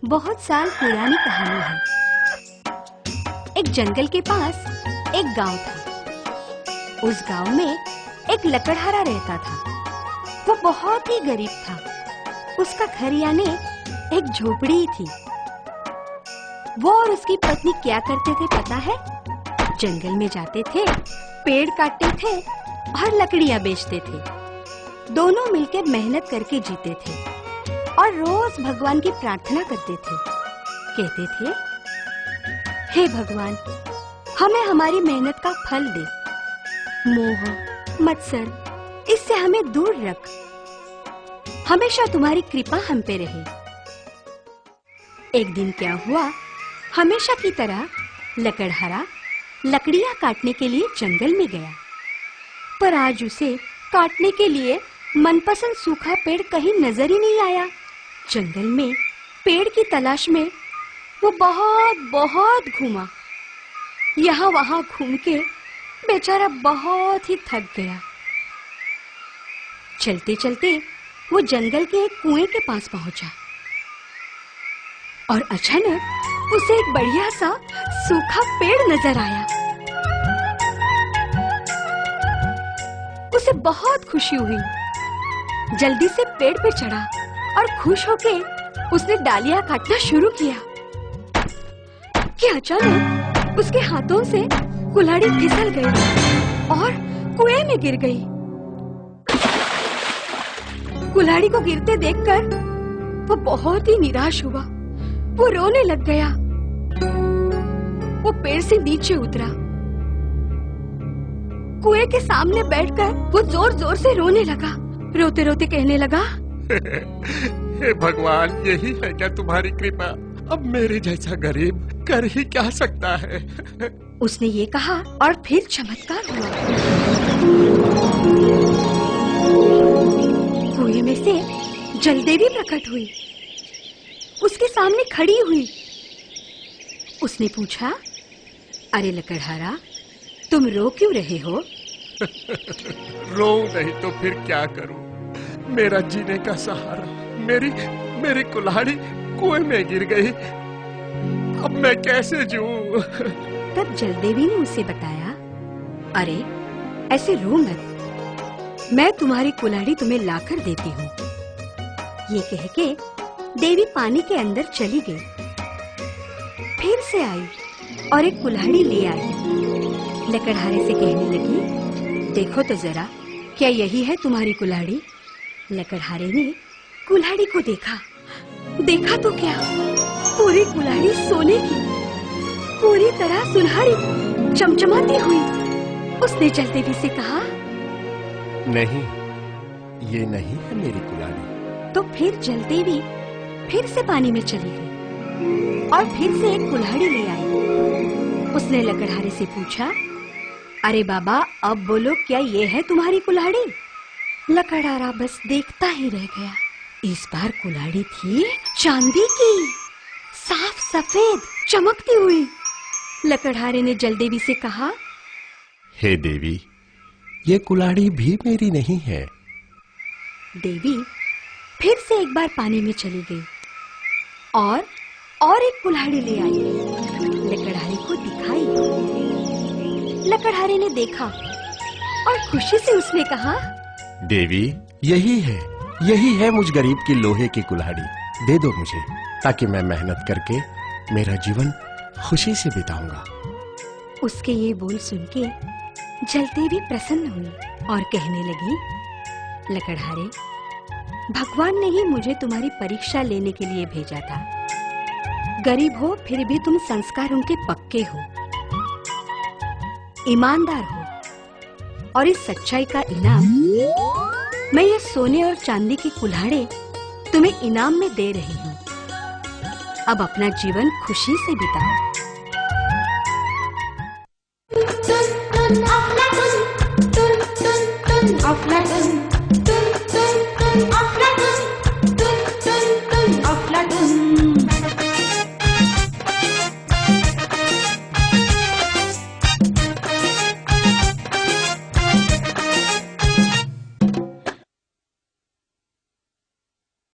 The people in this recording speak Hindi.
बहुत साल पुरानी कहानी है। एक जंगल के पास एक गांव था। उस गांव में एक लकड़हारा रहता था। वो बहुत ही गरीब था। उसका घर यानी एक झोपड़ी ही थी। वो और उसकी पत्नी क्या करते थे पता है? जंगल में जाते थे, पेड़ काटते थे और लकड़ियां बेचते थे। दोनों मिलकर मेहनत करके जीते थे और रोज भगवान की प्रार्थना करते थे। कहते थे, हे भगवान, हमें हमारी मेहनत का फल दे। मोह, मत्सर, इससे हमें दूर रख। हमेशा तुम्हारी कृपा हम पे रहे। एक दिन क्या हुआ, हमेशा की तरह लकड़हारा लकड़ियां काटने के लिए जंगल में गया। पर आज उसे काटने के लिए मनपसंद सूखा पेड़ कहीं नजर ही नहीं आया। जंगल में पेड़ की तलाश में वो बहुत घूमा। यहाँ वहाँ घूम के बेचारा बहुत ही थक गया। चलते चलते वो जंगल के एक कुएं के पास पहुंचा और अचानक उसे एक बढ़िया सा सूखा पेड़ नजर आया। उसे बहुत खुशी हुई। जल्दी से पेड़ पे चढ़ा और खुश होके उसने डालियां काटना शुरू किया कि अचानक उसके हाथों से कुल्हाड़ी फिसल गई और कुएं में गिर गई। कुल्हाड़ी को गिरते देखकर वो बहुत ही निराश हुआ। वो रोने लग गया। वो पेड़ से नीचे उतरा। कुएं के सामने बैठकर वो जोर जोर से रोने लगा। रोते रोते कहने लगा, हे भगवान, यही है क्या तुम्हारी कृपा? अब मेरे जैसा गरीब कर ही क्या सकता है? उसने ये कहा और फिर चमत्कार हुआ। कुएं में से जलदेवी प्रकट हुई। उसके सामने खड़ी हुई। उसने पूछा, अरे लकड़हारा, तुम रो क्यों रहे हो? रो नहीं तो फिर क्या करूं? मेरा जीने का सहारा, मेरी कुल्हाड़ी कुएं में गिर गई। अब मैं कैसे जीऊं? तब जलदेवी ने उसे बताया, अरे ऐसे रो मत, मैं तुम्हारी कुल्हाड़ी तुम्हें लाकर देती हूँ। ये कह के देवी पानी के अंदर चली गई। फिर से आई और एक कुल्हाड़ी ले आई। लकड़हारे से कहने लगी, देखो तो जरा, क्या यही है तुम्हारी कुल्हाड़ी? लकड़हारे ने कुल्हाड़ी को देखा तो क्या, पूरी कुल्हाड़ी सोने की, पूरी तरह सुनहरी, चमचमाती हुई। उसने जलदेवी से कहा, नहीं, ये नहीं है मेरी कुल्हाड़ी। तो फिर जलदेवी फिर से पानी में चली गई और फिर से एक कुल्हाड़ी ले आई। उसने लकड़हारे से पूछा, अरे बाबा, अब बोलो, क्या ये है तुम्हारी कुल्हाड़ी? लकड़हारा बस देखता ही रह गया। इस बार कुल्हाड़ी थी चांदी की, साफ सफेद, चमकती हुई। लकड़हारे ने जलदेवी से कहा, हे देवी, ये कुल्हाड़ी भी मेरी नहीं है। देवी फिर से एक बार पानी में चली गई और एक कुल्हाड़ी ले आई। लकड़हारे को दिखाई। लकड़हारे ने देखा और खुशी से उसने कहा, देवी, यही है मुझ गरीब की लोहे की कुल्हाड़ी। दे दो मुझे, ताकि मैं मेहनत करके मेरा जीवन खुशी से बिताऊंगा। उसके ये बोल सुन के जलदेवी प्रसन्न हुई और कहने लगी, लकड़हारे, भगवान ने ही मुझे तुम्हारी परीक्षा लेने के लिए भेजा था। गरीब हो फिर भी तुम संस्कारों के पक्के हो, ईमानदार हो, और इस सच्चाई का इनाम मैं ये सोने और चांदी की कुल्हाड़ी तुम्हें इनाम में दे रही हूँ। अब अपना जीवन खुशी से बिताओ। Aflatun,